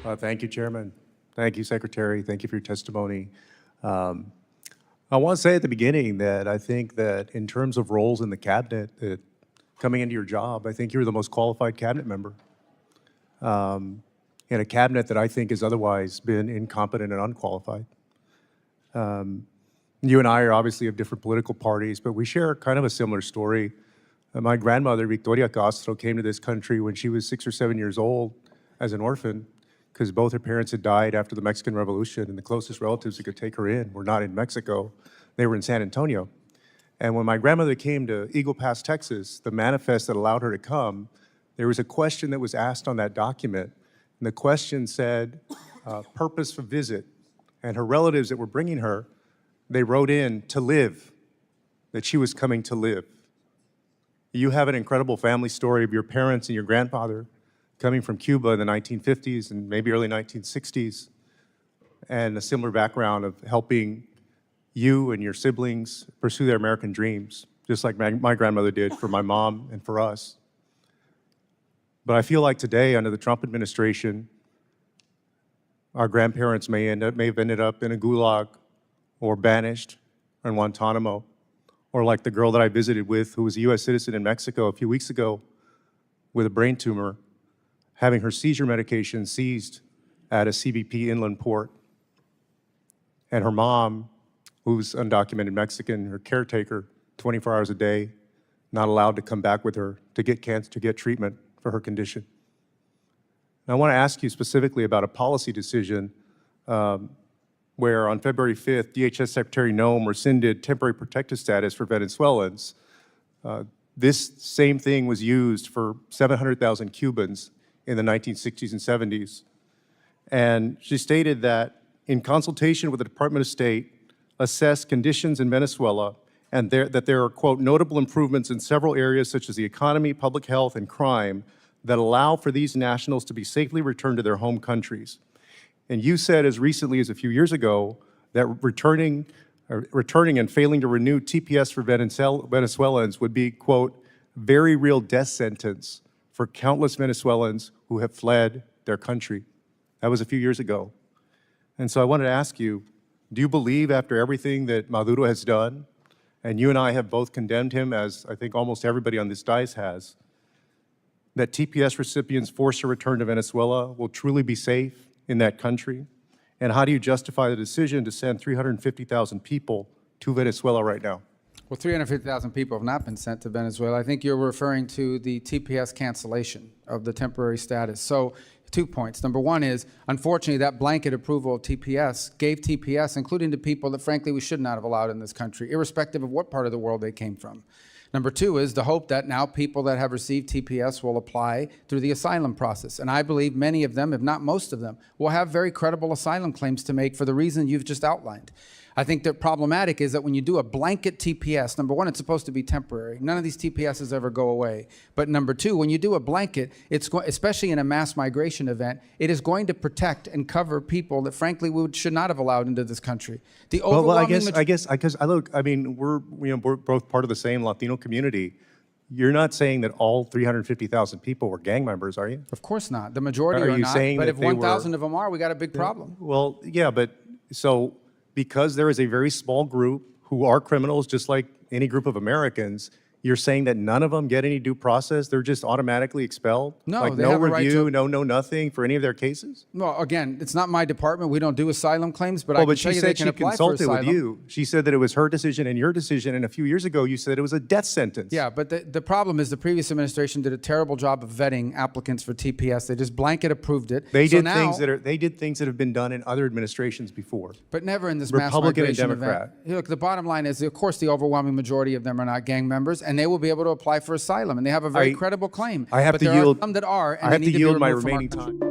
Thank you, Chairman. Thank you, Secretary. Thank you for your testimony. I want to say at the beginning that I think that in terms of roles in the cabinet, that coming into your job, I think you're the most qualified cabinet member. In a cabinet that I think has otherwise been incompetent and unqualified. You and I are obviously of different political parties, but we share kind of a similar story. My grandmother, Joaquin Castro, came to this country when she was 6 or 7 years old as an orphan, because both her parents had died after the Mexican Revolution, and the closest relatives that could take her in were not in Mexico. They were in San Antonio. And when my grandmother came to Eagle Pass, Texas, the manifest that allowed her to come, there was a question that was asked on that document. And the question said, purpose for visit. And her relatives that were bringing her, they wrote in to live, that she was coming to live. You have an incredible family story of your parents and your grandfather coming from Cuba in the 1950s and maybe early 1960s, and a similar background of helping you and your siblings pursue their American dreams, just like my grandmother did for my mom and for us. But I feel like today, under the Trump administration, our grandparents may have ended up in a gulag or banished in Guantanamo, or like the girl that I visited with who was a US citizen in Mexico a few weeks ago with a brain tumor, having her seizure medication seized at a CBP inland port. And her mom, who's undocumented Mexican, her caretaker, 24 hours a day, not allowed to come back with her to get treatment for her condition. And I want to ask you specifically about a policy decision where on February 5th, DHS Secretary Noem rescinded temporary protective status for Venezuelans. This same thing was used for 700,000 Cubans in the 1960s and 70s. And she stated that in consultation with the Department of State, assessed conditions in Venezuela and that there are, quote, notable improvements in several areas such as the economy, public health, and crime that allow for these nationals to be safely returned to their home countries. And you said as recently as a few years ago that returning and failing to renew TPS for Venezuelans would be, quote, very real death sentence for countless Venezuelans who have fled their country. That was a few years ago. And so I wanted to ask you, do you believe after everything that Maduro has done, and you and I have both condemned him, as I think almost everybody on this dais has, that TPS recipients forced to return to Venezuela will truly be safe in that country? And how do you justify the decision to send 350,000 people to Venezuela right now? Well, 350,000 people have not been sent to Venezuela. I think you're referring to the TPS cancellation of the temporary status. So 2 points. Number one is, unfortunately, that blanket approval of TPS gave TPS, including to people that, frankly, we should not have allowed in this country, irrespective of what part of the world they came from. Number two is the hope that now people that have received TPS will apply through the asylum process. And I believe many of them, if not most of them, will have very credible asylum claims to make for the reason you've just outlined. I think the problematic is that when you do a blanket TPS, number one, it's supposed to be temporary. None of these TPSs ever go away. But number two, when you do a blanket, especially in a mass migration event, it is going to protect and cover people that, frankly, we should not have allowed into this country. The overwhelming I mean, we're both part of the same Latino community. You're not saying that all 350,000 people were gang members, are you? Of course not. The majority are not. But if 1,000 of them are, we got a big problem. Well, yeah, but so because there is a very small group who are criminals, just like any group of Americans, you're saying that none of them get any due process? They're just automatically expelled? No, like they no have a right review, to... no nothing for any of their cases? Well, again, it's not my department. We don't do asylum claims, but I can tell you they can apply for asylum. But she said she consulted with you. She said that it was her decision and your decision, and a few years ago you said it was a death sentence. Yeah, but the problem is the previous administration did a terrible job of vetting applicants for TPS. They just blanket approved it. They did things that have been done in other administrations before. But never in this mass migration event. Look, the bottom line is, of course, the overwhelming majority of them are not gang members, and they will be able to apply for asylum, and they have a very credible claim. I have but to there yield. are some that are, and I have they need to yield my removed from our remaining country. time.